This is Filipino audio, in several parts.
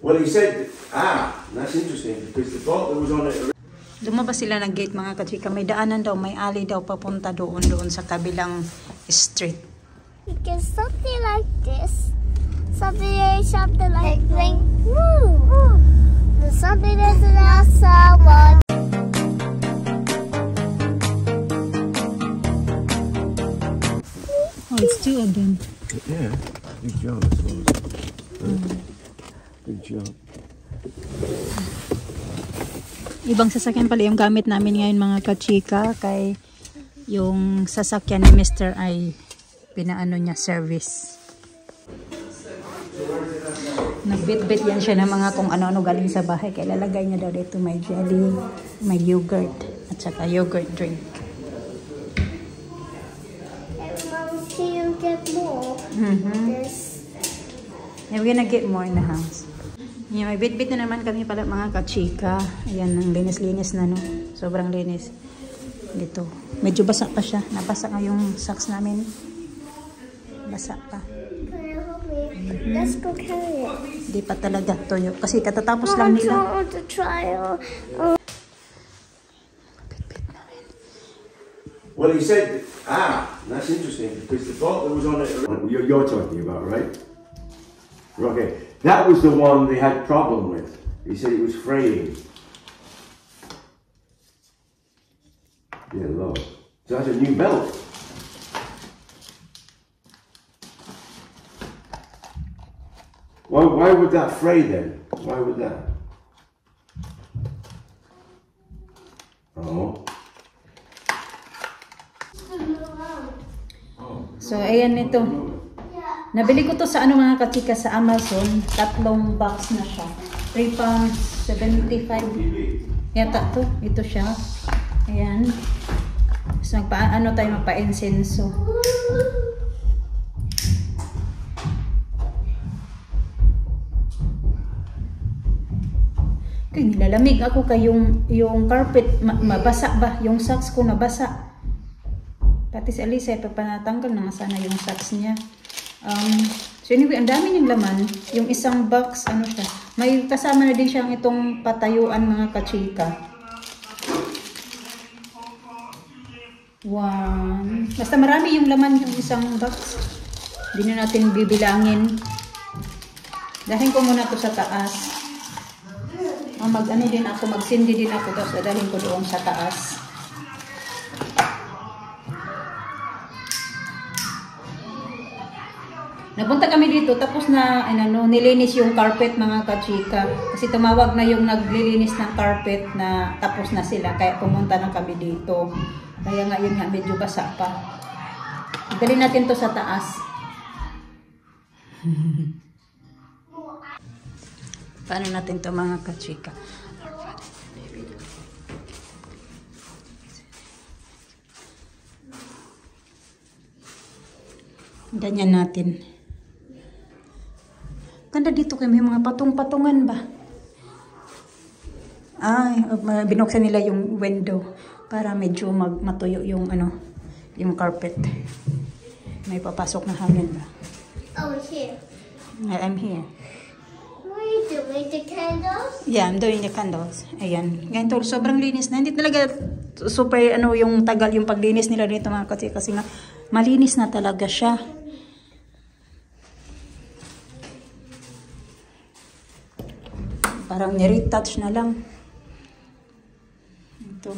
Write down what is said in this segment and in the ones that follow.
Well, he said, that's interesting because the boat that was on it. Lumabas sila ng gate mga kachika. May daanan daw, may alley daw papunta doon sa kabilang street. Because something like this. Something like woo. There's something that's not someone. Oh, it's two of them. Yeah, big job. Big job. Ibang sasakyan pala yung gamit namin ngayon mga kachika. Kay yung sasakyan ni Mr. ay pinaano niya service. Nagbit-bit yan siya ng mga kung ano-ano galing sa bahay. Kaya lalagay niya daw dito may jelly, may yogurt, at saka yogurt drink. Can you get more? This. Yeah, we're gonna get more in the house. Yeah, may bit-bit na naman kami pala mga kachika. Ayan, ang linis-linis na no. Sobrang linis. Dito. Medyo basa pa siya. Nabasa nga yung socks namin. Basa pa. Can you help me? Let's go carry it. Di pa talaga toyo. Kasi katatapos lang nila. I want to try it. Bit-bit namin. Well, he said, that's interesting because the boat that was on it. You're talking about, right? Okay. That was the one they had problem with. He said it was fraying. Yeah, look. So that's a new belt. Why would that fray then? Why would that? Oh. So, ayan ito. Nabili ko to sa ano mga kachika sa Amazon. 3 box na siya. £3.75. Yata to. Ito siya. Ayan. So, ano tayo magpa-insenso. Kaya nilalamig ako kay yung carpet mabasa ba? Yung socks ko nabasa. Pati si Alisa papanatanggal na sana yung socks niya. So anyway, ang dami niyang laman. Yung isang box, ano siya. May kasama na din siyang itong patayuan mga kachika. 1. Basta marami yung laman yung isang box. Hindi na natin bibilangin. Dahin ko muna to sa taas. Mag-ano din ako, magsindi din ako. Tapos dadalhin ko doon sa taas. Napunta kami dito, tapos na nilinis yung carpet mga kachika. Kasi tumawag na yung naglilinis ng carpet na tapos na sila. Kaya pumunta na kami dito. Kaya nga yun nga, medyo basa pa. Dali natin to sa taas. Paano natin to mga kachika? Ganyan natin. Ganda dito kayo, may mga patong-patungan ba? Ay, binuksan nila yung window para medyo matuyo yung yung carpet. May papasok na hangin ba? Oh, here. I'm here. What are you doing? The candles? Yeah, I'm doing the candles. Ayan. Ganito, sobrang linis na. Hindi talaga super yung tagal yung paglinis nila dito mga kasi nga malinis na talaga siya. Parang ni-retouch na lang. Ito.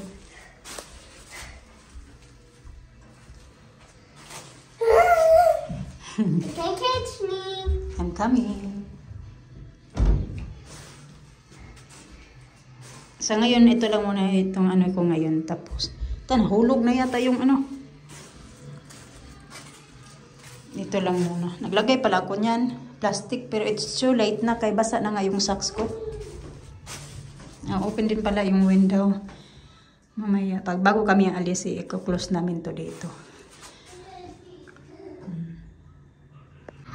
You can catch me. I'm coming. Sa ngayon, ito lang muna itong ko ngayon. Tapos, nahulog na yata yung Ito lang muna. Naglagay pala ako niyan. Plastic, pero it's too late na. Kaya basa na nga yung socks ko. Open din pala yung window. Mamaya, bago kami alis, i-close namin to dito.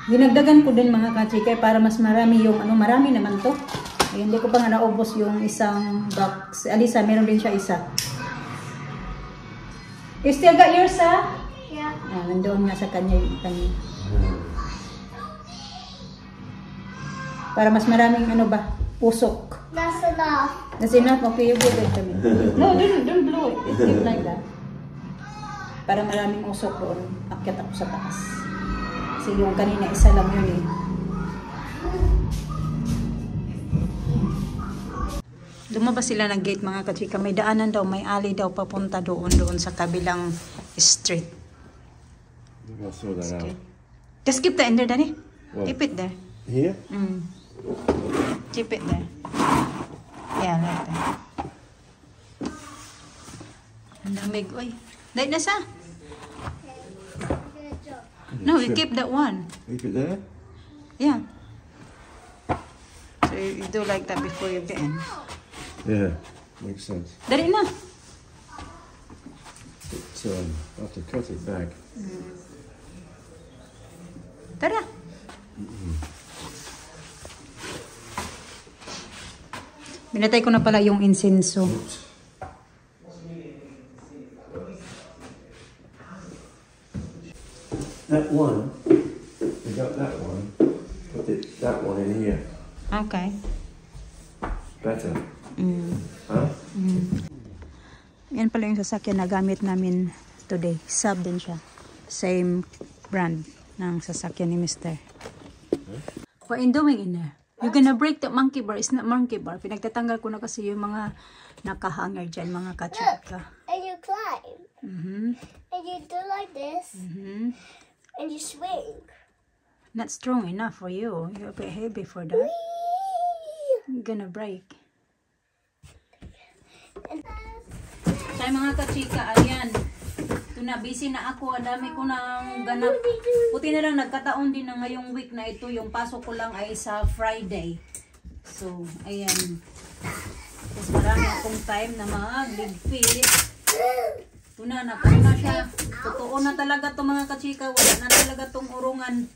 Dinagdagan ko din mga kachika para mas marami yung marami naman to. Ay, hindi ko pa nga naubos yung isang box. Alisa, meron din siya isa. You still got yours, ha? Yeah. Nandoon nga sa kanya yung kanya. Para mas maraming ano ba, usok. That's enough. That's enough. Okay, you put it to me. No, don't blow it. It's keep like that. Para maraming usok doon. Akyat ako sa taas. Kasi yung kanina isa lang yun eh. Lumabas sila ng gate mga kachika. May daanan daw, may alley daw papunta doon sa kabilang street. I'll sort that out. Just keep that in there, Danny. What? Keep it there. Here? Keep it there. Yeah, like that. Ang lamig. Uy, dahil na sa? No, you keep that one. Keep it there? Yeah. So you do like that before you get in. Yeah, makes sense. Dali na. But I have to cut it back. Tara. Binatay ko na pala yung insenso. That one, we got that one, put that one in here. Okay. Better. Huh? Yan pala yung sasakyan na gamit namin today. Sub din siya. Same brand ng sasakyan ni Mr. What are you doing in there? You're gonna break the monkey bar. It's not monkey bar. Pinagtatanggal ko na kasi yung mga nakahanger dyan, mga kachika. And you climb. And you do like this. And you swing. Not strong enough for you. You're a bit heavy for that. You're gonna break. Kaya mga kachika, ayan. Ito na, busy na ako. Ang dami ko nang ganap. Buti na lang, nagkataon din na ngayong week na ito. Yung pasok ko lang ay sa Friday. So, ayan. Tapos marami akong time na mag-ligpit. Ito na, nakuha na siya. Totoo na talaga ito mga kachika. Wala na talaga itong urungan.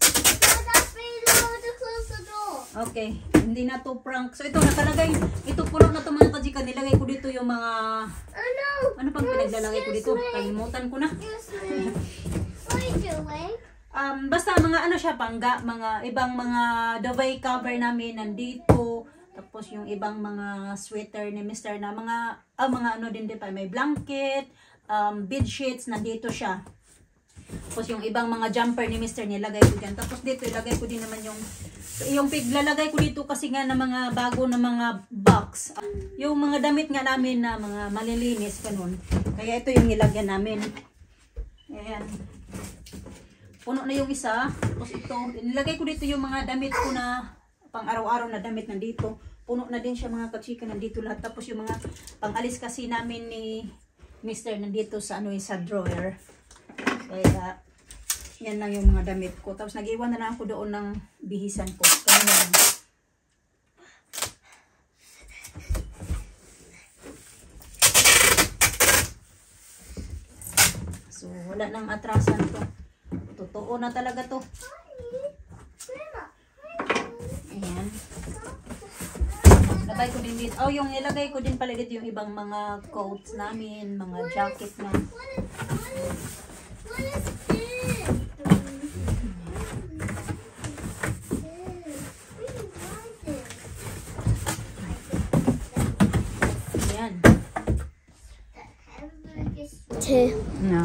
Okay, hindi na to prank. So ito nakalagay, ito puno na to mga kachika. Nilagay ko dito yung mga ano pang pinaglalagay ko dito? Kalimutan ko na. What are you doing? Basta mga ano siya, pangga, mga ibang mga duvet cover namin nandito. Tapos yung ibang mga sweater ni Mr. na mga ano din pa, may blanket, bed sheets, nandito siya. Tapos yung ibang mga jumper ni Mr. nilagay ko dyan. Tapos dito ilagay ko din naman yung piglalagay ko dito kasi nga na mga bago na mga box. Yung mga damit nga namin na mga malilinis ganun. Kaya ito yung nilagyan namin. Ayan. Puno na yung isa. Tapos ito, nilagay ko dito yung mga damit ko na pang araw-araw na damit nandito. Puno na din siya mga kachika, nandito lahat. Tapos yung mga pang-alis kasi namin ni Mr. nandito sa ano sa drawer. Kaya yan lang yung mga damit ko. Tapos nag-iwan na lang ako doon ng bihisan ko. Kaya na lang. So wala nang atrasan to. Totoo na talaga to. Ayan. Lagay ko din dito. Oh, yung ilagay ko din pala dito yung ibang mga coats namin, mga jacket na. Ayan. No.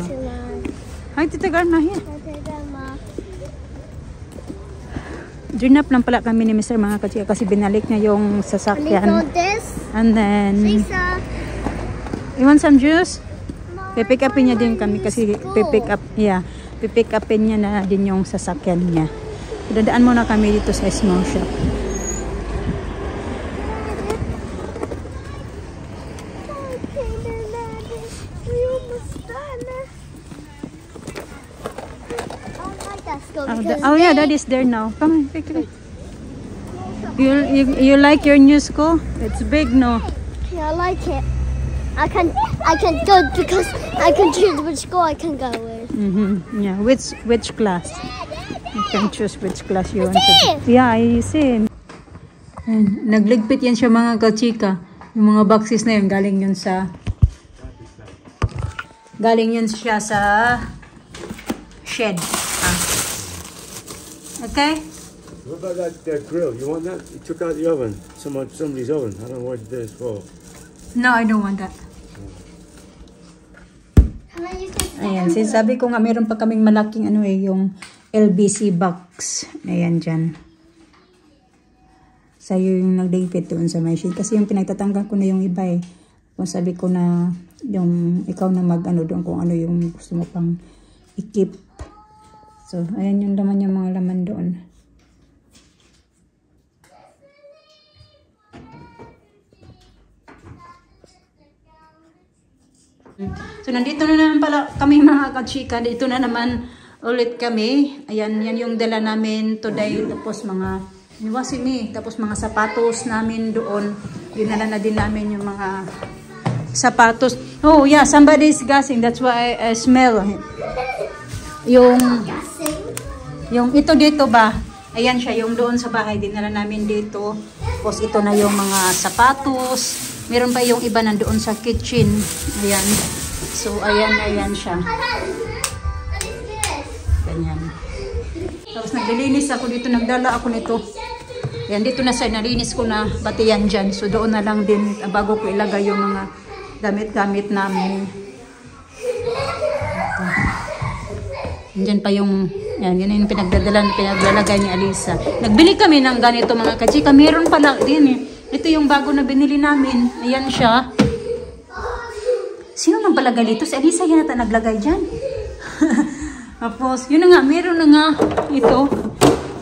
Hi, Tita Garma, here. Drinap lang pala kami ni Mr. mga kachika kasi binalik niya yung sasakyan. And then, you want some juice? Pipick upin niya din kami kasi pipick upin niya na din yung sasakyan niya. Dadaan muna kami dito sa small shop. Oh yeah, that is there now. Come on, quickly. You like your new school? It's big, no? Yeah, I like it. I can go because I can choose which school I can go with. Yeah, which class? You can choose which class you want to. Yeah, you see. And nagligpit yan siya mga kachika. Yung mga boxes na yun galing yun siya sa shed. Okay? What about that grill? You want that? You took out the oven. Somebody's oven. I don't know what it is for. No, I don't want that. Ayan, sinasabi ko nga meron pa kaming malaking ano eh, yung LBC box. Ayan dyan. Sa'yo yung nagdagpit doon sa my sheet. Kasi yung pinagtatanggal ko na yung iba eh. Kung sabi ko na yung ikaw na mag-ano doon kung ano yung gusto mo pang i-keep. So, ayan yung laman yung mga laman doon. So, nandito na naman pala kami mga kachika. Dito na naman ulit kami. Ayan, yan yung dala namin today. Tapos mga tapos mga sapatos namin doon. Dinala na din namin yung mga sapatos. Oh yeah, somebody is gassing. That's why I smell. Yung ito dito ba? Ayan siya, yung doon sa bahay. Dinala namin dito. Tapos ito na yung mga sapatos. Meron pa yung iba nandoon sa kitchen. Ayan. So, ayan siya. Ganyan. Tapos naglilinis ako dito. Nagdala ako nito. Ayan, dito na sa nalinis ko na batiyan dyan. So, doon na lang din bago ko ilagay yung mga gamit-gamit namin. Diyan pa yung, yan yung pinaglalagay ni Alisa. Nagbili kami ng ganito mga kachika. Meron pala din eh. Ito yung bago na binili namin. Ayan siya. Sino nang palagay dito? Si Alisa yan ata naglagay dyan. Tapos, yun na nga. Meron na nga ito.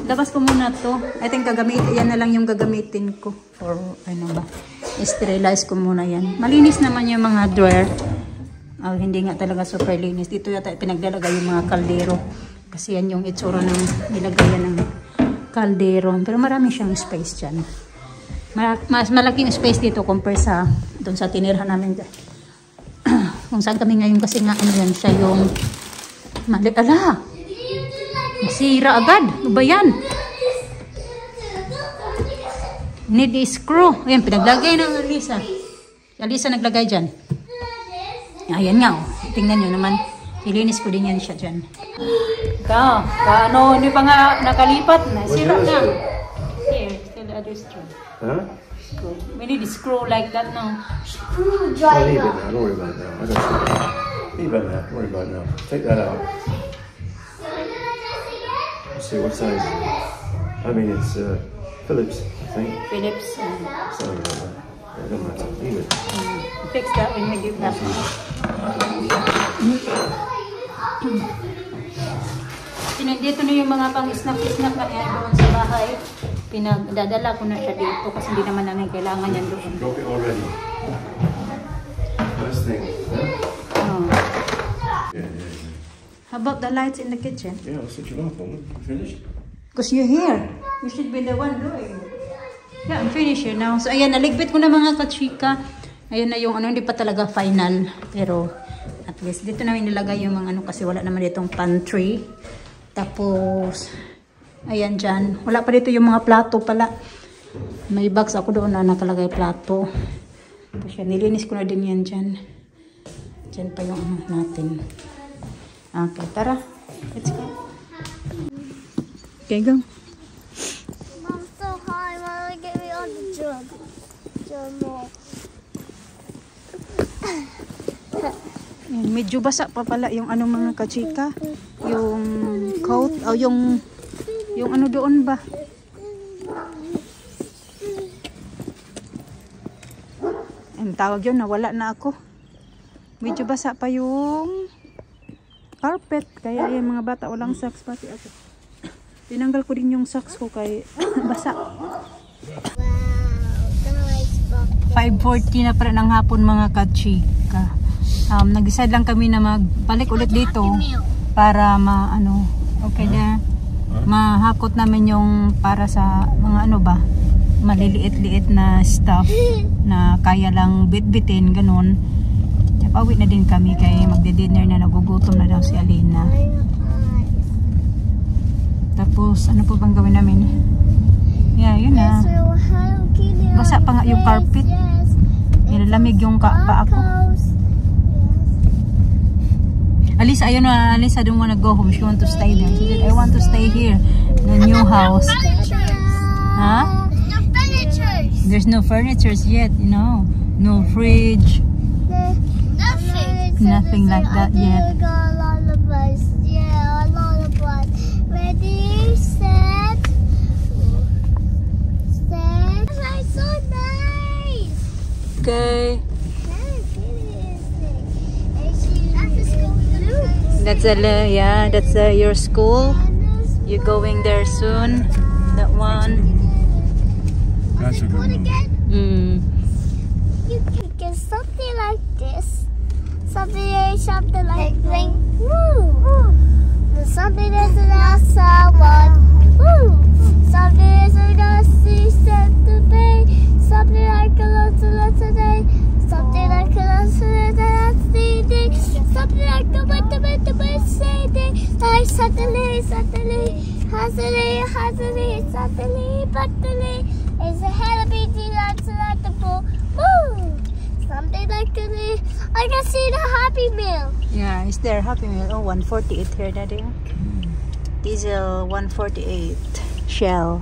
Labas ko muna to. I think yan na lang yung gagamitin ko. Or ano ba. Sterilize ko muna yan. Malinis naman yung mga drawer. Oh, hindi nga talaga super linis. Dito yata pinaglalagay yung mga kaldero. Kasi yan yung itsura ng nilagayan ng kaldero. Pero marami siyang space dyan. Mas malaking space dito compare sa doon sa tinirhan namin. Kung saan kami ngayon kasi nga ano yan siya yung ala! Masira agad. Ano ba yan? Need a screw. Ayan, pinaglagay ng Alisa. Si Alisa naglagay dyan. Ayan nga, oh. Tingnan nyo naman. Ilinis ko din yan siya dyan. Ano, hindi pa nga nakalipat na. Sira na. Here, still the other screw. Huh? Screw. We need a screw like that now. I'll leave it now. Don't worry about it now. I got some. Leave it now. Don't worry about it now. Take that out. Let's see what size. I mean, it's Phillips, I think. Phillips. Something like that. It doesn't matter. Leave it. Fix that when we give that. Dito na yung mga pang-snack-snack na yan doon sa bahay. Pinagdadala ko na siya dito kasi hindi naman namin kailangan yan doon. Broke it already. First thing. Oh. Yeah. How about the lights in the kitchen? Yeah, I'll switch it off. Finished? Because you're here. You should be the one doing it. Yeah, I'm finished here now. So, ayan, naligpit ko na mga kachika. Ayan na yung ano, hindi pa talaga final. Pero, at least, dito namin nilagay yung mga ano kasi wala naman ditong pantry. Tapos, ayan dyan. Wala pa dito yung mga plato pala. May box ako doon na nakalagay plato. Tapos yan, nilinis ko na din yan dyan. Dyan pa yung ano natin. Okay, tara. Let's go. Okay, go. Mom's so high. Mama, get me on the jug. Yan, medyo basa pa pala yung ano mga kachika. Yung coat, o yung ano doon ba? Ang tawag yun, nawala na ako. Medyo basa pa yung carpet. Kaya yung mga bata walang socks pati ako. Tinanggal ko din yung socks ko kay basa. 5:40 na pa rin ng hapon mga kachika. Nag-decide lang kami na magbalik ulit dito para mahakot namin yung para sa mga ano ba, maliliit-liit na stuff na kaya lang bit-bitin, ganun. Pauwi na din kami kay magdi-dinner na, nagugutom na daw si Alina. Tapos ano po bang gawin namin? Yeah, yun na. Basa pa nga yung carpet. Nilalamig yung pa ako. Alisa, ayun na, Alisa don't wanna go home. She want to stay there. She said, I want to stay here. The new house. Huh? No furniture. There's no furniture yet, you know. No fridge. Nothing. Nothing like that yet. Got a lot of us. Yeah, a lot of us. Ready, set. Set. That's so nice. Okay. That's That's your school. You're going there soon. That one. That's a good one. You can get something like this. Something like woo. Something that's an outside one. Woo. Something that's an outside set to pay. Something like a lot today. Something like a lot today. Something like the Wednesday. Like Saturday. It's a hell of a beating at the pool. Woo! Something like a I can see the Happy Meal. Yeah, is there Happy Meal? Oh, 148 here, Daddy. Diesel 148. Shell.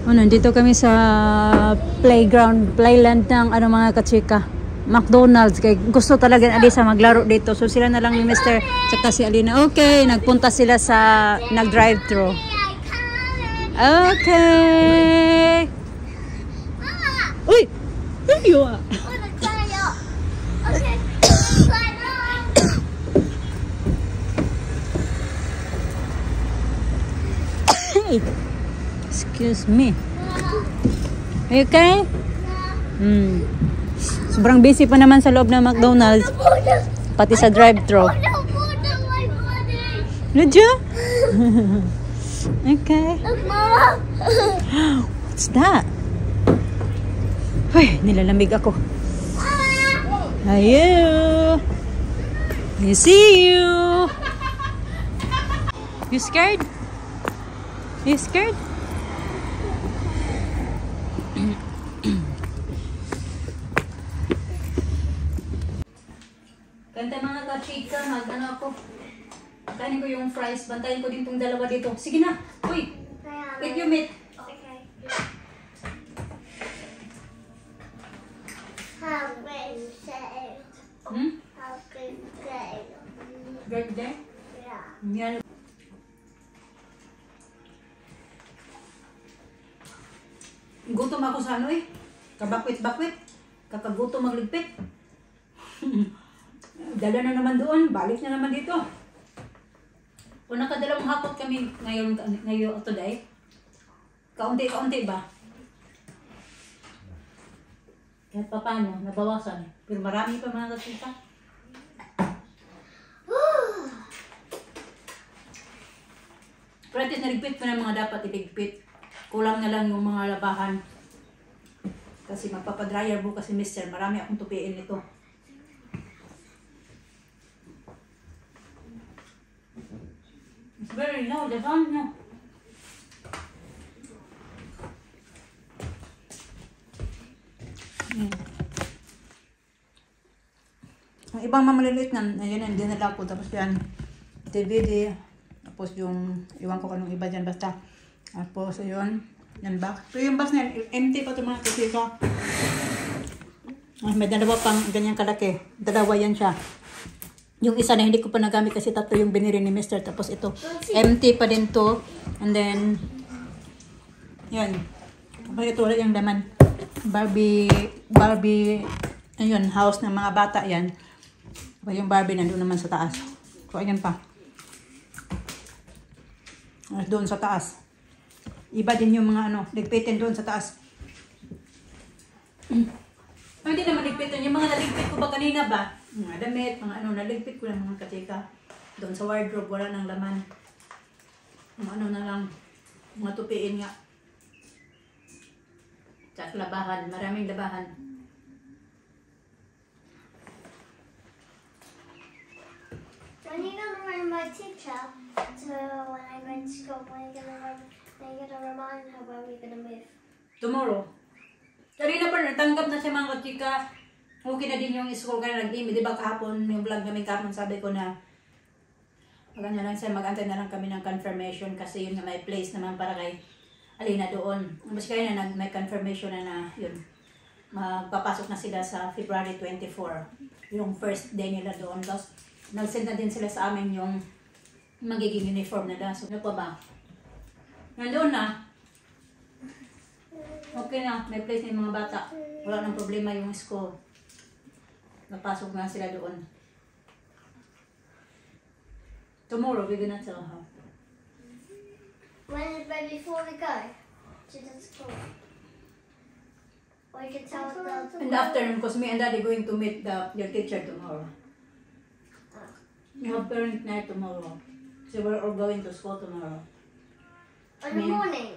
Nandito kami sa playland ng mga kachika. McDonald's. Kaya gusto talaga ni Alisa maglaro dito. So sila na lang ni Mr. Tsaka si Alina. Okay, nagpunta sila sa nag-drive-thru. Okay. Uy! Ano yun? Okay. Hey! Excuse me. Are you okay? Sobrang busy pa naman sa loob ng McDonald's. Pati sa drive-thru. Nadya? Okay. Look, Mama. What's that? Uy, nilalamig ako. Ayo. I see you. You scared? You scared? Ganda mga ka-chika, mag-ano ako. Bantayin ko yung fries, bantayin ko din tong dalawa dito. Sige na, uy! Eat your meat. Okay. How can you say? How can you say? Right there? Yeah. Yan. Gutom ako sa ano eh. Kabakwit-bakwit. Kakagutom magligpit. Dala na naman doon. Balik na naman dito. Kung nakadalawang hapot kami ngayon today, kaunti-kaunti ba? Kahit pa paano, nabawasan. Pero marami pa mga kasita. Pero at least naligpit ko na mga dapat iligpit. Kulang na lang yung mga labahan. Kasi magpapadryer bukas si Mister. Marami akong tupiin nito. It's very loud, the fan, no? Ang ibang mamaliliit na, ayun, hindi nila ako. Tapos yan, DVD. Tapos yung, iwan ko kanong iba dyan, basta. Tapos ayun, yan box. Pero yung box na yan, empty pa ito mga kasika. May dalawa pang ganyan kalaki. Dalawa yan siya. Yung isa na hindi ko pa nagamit kasi tatlo yung binili ni Mr. Tapos ito, empty pa din to. And then, yan. Kapag ito wala yung laman. Barbie, ayun, house ng mga bata yan. Kapag yung Barbie nandun naman sa taas. So, ayan pa. Doon sa taas. Iba din yung mga ano, ligpitin doon sa taas. Hindi naman ligpitin. Yung mga naligpit ko ba kanina ba? Mga damit, mga ano, naligpit ko ng mga katika. Doon sa wardrobe, wala nang laman. Mga ano na lang, mga tupiin nga. Tsaka labahan, maraming labahan. When are you gonna remind my teacher to when I go to school? When are you gonna remind her when we're gonna move? Tomorrow. Kanina pa, natanggap na siya mga kachika. Okay na din yung school kaya nag-email. Di ba kahapon, yung vlog namin kahapon, sabi ko na maganda lang siya, mag-antay na lang kami ng confirmation kasi yun na may place naman para kay Alina doon. Mas kaya na may confirmation na yun. Magpapasok na sila sa February 24. Yung first day nila doon. Tapos nag-send na din sila sa amin yung magiging uniform nila. So ano pa ba? Nandoon na. Okay na. May place na yung mga bata. Wala nang problema yung school. Napasok na sila doon. Tomorrow we're gonna tell her. When before we go to the school, we can tell them. In the afternoon, because me and Daddy going to meet your teacher tomorrow. We have parent night tomorrow. So we're all going to school tomorrow. In the morning.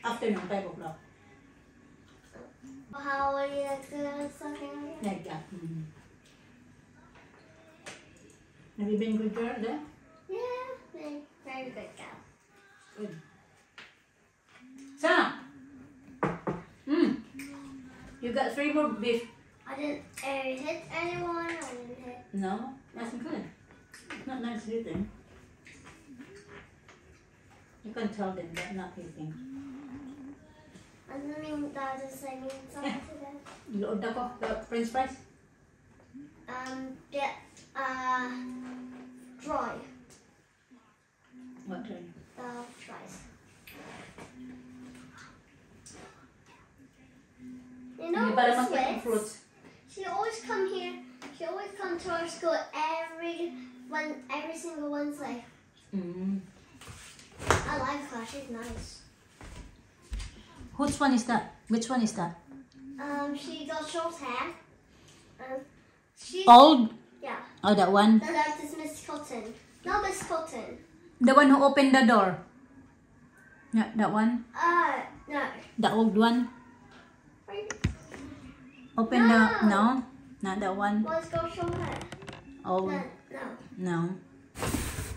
Afternoon, 5 o'clock. How are you doing something like that? Like that. Have you been good girl there? Yeah, very good girl. Good. Sana! You got 3 more beef. I didn't hit anyone. I didn't hit. No? That's good. It's not nice hitting. You can tell them that not hitting. I mean, Dad is saying something to them. Load ako, the french fries? Get dry. What dry? Fries. You know, Para Miss mag-eat Wits, fruits. she always come here. She always come to our school every single Wednesday. I like her. She's nice. Which one is that? Which one is that? She got short hair. She. Old? Yeah. Oh, that one? That is Miss Cotton. No, Miss Cotton. The one who opened the door? Yeah, that one? No. The old one? Open the... No? Not that one? Let's go show her. Oh, No. no.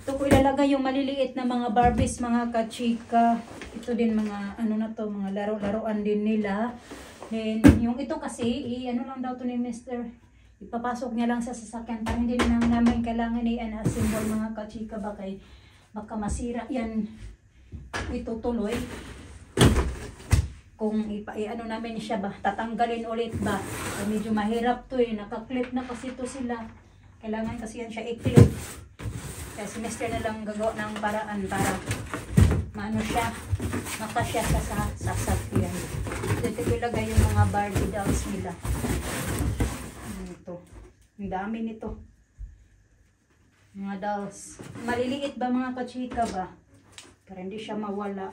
Ito ko ilalagay yung maliliit na mga Barbies, mga kachika. Ito din mga, ano na to, mga laro-laruan din nila. Then, yung ito kasi, ano lang daw to ni Mr. Ipapasok niya lang sa sasakyan para hindi na namin kailangan i-assemble mga kachika baka masira yan. Ito tuloy. Kung ano namin siya ba, tatanggalin ulit ba. Medyo mahirap to nakaklip na kasi to sila. Kailangan kasi yan siya i-clip. Kaya si Mr. na lang gagawa ng paraan para maano siya, makasya sa sasakyan. Dito ilagay yung mga Barbie dolls nila. Ito. Ang dami nito. Mga dolls. Maliliit ba mga kachika ba? Para hindi siya mawala.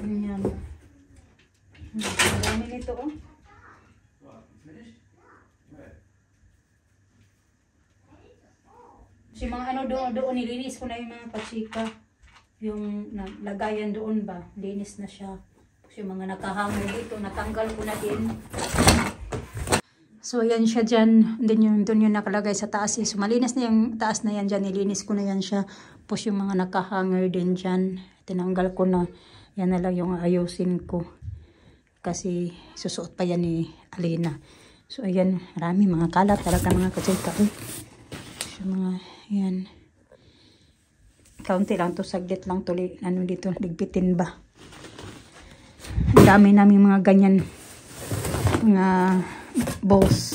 Ayan. Ang dami nito oh. Si mga ano doon nilinis ko na yung mga kachika. Yung lagayan doon ba, linis na siya. Kasi yung mga nakahanger dito, natanggal ko na din. So yan siya dyan, doon yung nakalagay sa taas. So malinis na yung taas na yan dyan, nilinis ko na yan siya. Tapos yung mga nakahanger din dyan, tinanggal ko na. Yan na lang yung ayusin ko. Kasi susuot pa yan ni Alina. So ayan, marami mga kalat talaga mga kachika. So mga, yan. Kaunti lang to, saglit lang tuloy. Ano dito, ligpitin ba? Ang dami namin mga ganyan. Mga balls.